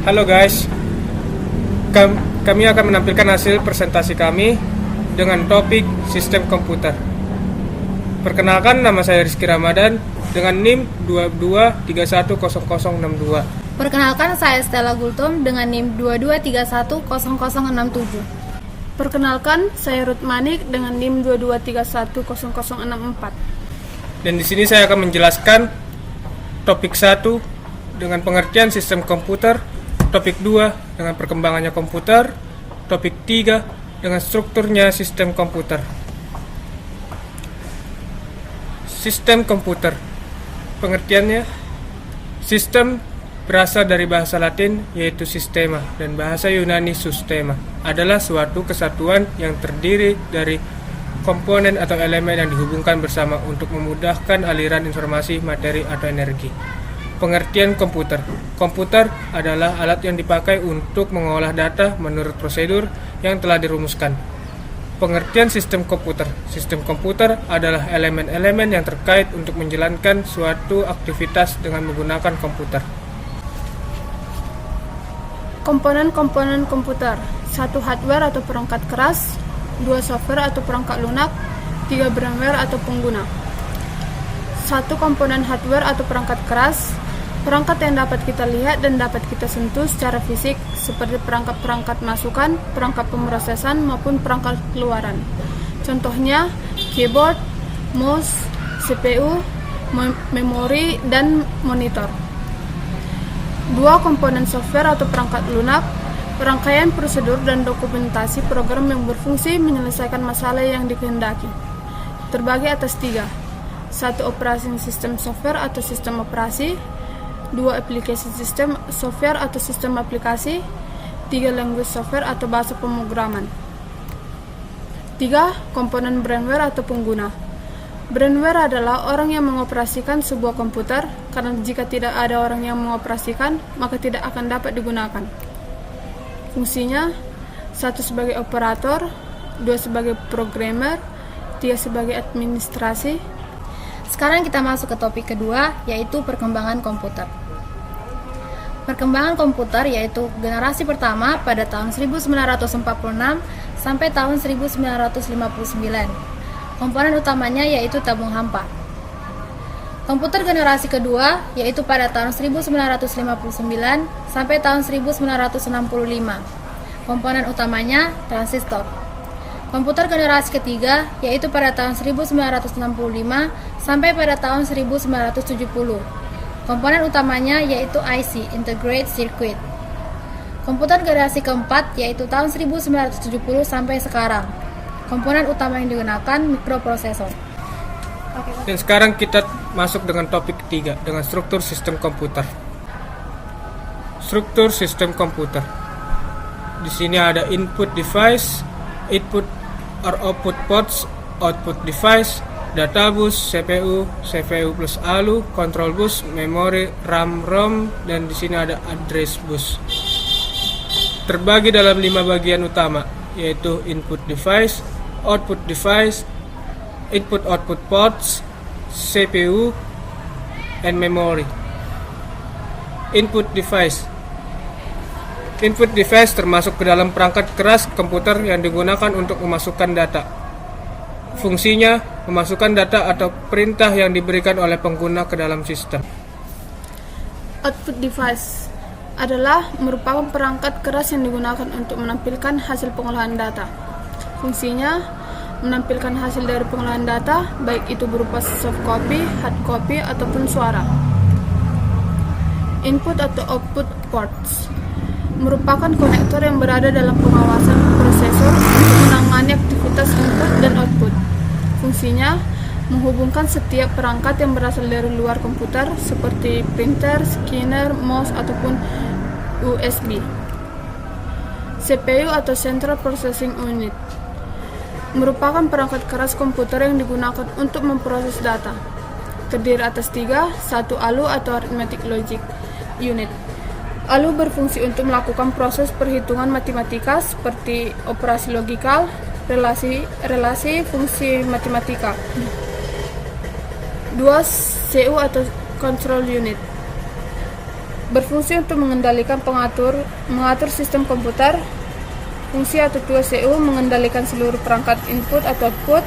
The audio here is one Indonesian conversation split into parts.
Halo guys, kami akan menampilkan hasil presentasi kami dengan topik sistem komputer. Perkenalkan, nama saya Rizky Ramadan dengan NIM 22310062. Perkenalkan, saya Stella Gultom dengan NIM 22310067. Perkenalkan, saya Ruth Manik dengan NIM 22310064. Dan di sini saya akan menjelaskan topik 1 dengan pengertian sistem komputer, topik 2 dengan perkembangannya komputer, topik 3 dengan strukturnya sistem komputer. Sistem komputer. Pengertiannya, sistem berasal dari bahasa Latin yaitu sistema dan bahasa Yunani sustema, adalah suatu kesatuan yang terdiri dari komponen atau elemen yang dihubungkan bersama untuk memudahkan aliran informasi, materi, atau energi. Pengertian komputer. Komputer adalah alat yang dipakai untuk mengolah data menurut prosedur yang telah dirumuskan. Pengertian sistem komputer. Sistem komputer adalah elemen-elemen yang terkait untuk menjalankan suatu aktivitas dengan menggunakan komputer. Komponen-komponen komputer: 1 hardware atau perangkat keras, 2 software atau perangkat lunak, 3 firmware atau pengguna. 1 komponen hardware atau perangkat keras, perangkat yang dapat kita lihat dan dapat kita sentuh secara fisik seperti perangkat-perangkat masukan, perangkat pemrosesan maupun perangkat keluaran. Contohnya keyboard, mouse, CPU, memori, dan monitor. 2 komponen software atau perangkat lunak, rangkaian prosedur dan dokumentasi program yang berfungsi menyelesaikan masalah yang dikehendaki. Terbagi atas 3. 1 operating system software atau sistem operasi, 2 application system software atau sistem aplikasi, 3 language software atau bahasa pemrograman. 3 komponen brainware atau pengguna. Brainware adalah orang yang mengoperasikan sebuah komputer, karena jika tidak ada orang yang mengoperasikan, maka tidak akan dapat digunakan. Fungsinya: 1 sebagai operator, 2 sebagai programmer, 3 sebagai administrasi. Sekarang kita masuk ke topik kedua, yaitu perkembangan komputer. Perkembangan komputer yaitu generasi pertama pada tahun 1946 sampai tahun 1959. Komponen utamanya yaitu tabung hampa. Komputer generasi kedua yaitu pada tahun 1959 sampai tahun 1965. Komponen utamanya transistor. Komputer generasi ketiga yaitu pada tahun 1965 sampai pada tahun 1970. Komponen utamanya yaitu IC, Integrated Circuit. Komputer generasi keempat yaitu tahun 1970 sampai sekarang. Komponen utama yang digunakan mikroprosesor. Dan sekarang kita masuk dengan topik ketiga dengan struktur sistem komputer. Struktur sistem komputer. Di sini ada input device, input or output ports, output device, data bus, CPU, CPU plus ALU, control bus, memori, RAM, ROM, dan di sini ada address bus. Terbagi dalam 5 bagian utama, yaitu input device, output device, input output ports, CPU, and memory. Input device. Input device termasuk ke dalam perangkat keras komputer yang digunakan untuk memasukkan data. Fungsinya memasukkan data atau perintah yang diberikan oleh pengguna ke dalam sistem. Output device adalah merupakan perangkat keras yang digunakan untuk menampilkan hasil pengolahan data. Fungsinya menampilkan hasil dari pengolahan data, baik itu berupa soft copy, hard copy, ataupun suara. Input atau output ports merupakan konektor yang berada dalam pengawasan prosesor untuk menangani aktivitas input dan output. Fungsinya menghubungkan setiap perangkat yang berasal dari luar komputer seperti printer, scanner, mouse, ataupun USB. CPU atau Central Processing Unit merupakan perangkat keras komputer yang digunakan untuk memproses data. Terdiri atas 3, 1 ALU atau Arithmetic Logic Unit. ALU berfungsi untuk melakukan proses perhitungan matematika seperti operasi logikal, relasi fungsi matematika. 2. CU atau Control Unit berfungsi untuk mengendalikan mengatur sistem komputer. Fungsi atau tugas CPU mengendalikan seluruh perangkat input atau output,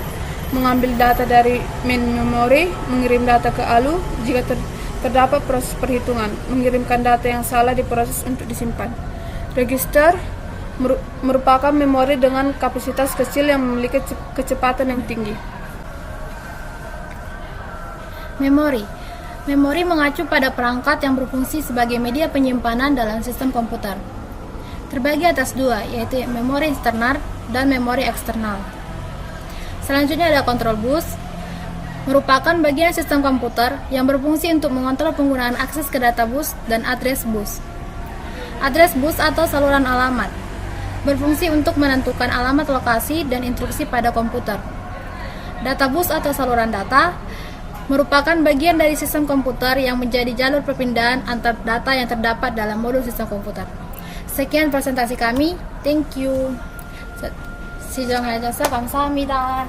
mengambil data dari main memori, mengirim data ke ALU jika terdapat proses perhitungan, mengirimkan data yang salah diproses untuk disimpan. Register merupakan memori dengan kapasitas kecil yang memiliki kecepatan yang tinggi. Memori mengacu pada perangkat yang berfungsi sebagai media penyimpanan dalam sistem komputer. Terbagi atas dua, yaitu memori internal dan memori eksternal. Selanjutnya ada control bus, merupakan bagian sistem komputer yang berfungsi untuk mengontrol penggunaan akses ke data bus dan address bus. Address bus atau saluran alamat, berfungsi untuk menentukan alamat lokasi dan instruksi pada komputer. Data bus atau saluran data merupakan bagian dari sistem komputer yang menjadi jalur perpindahan antar data yang terdapat dalam modul sistem komputer. Sekian presentasi kami. Thank you. 시청해주셔서 감사합니다.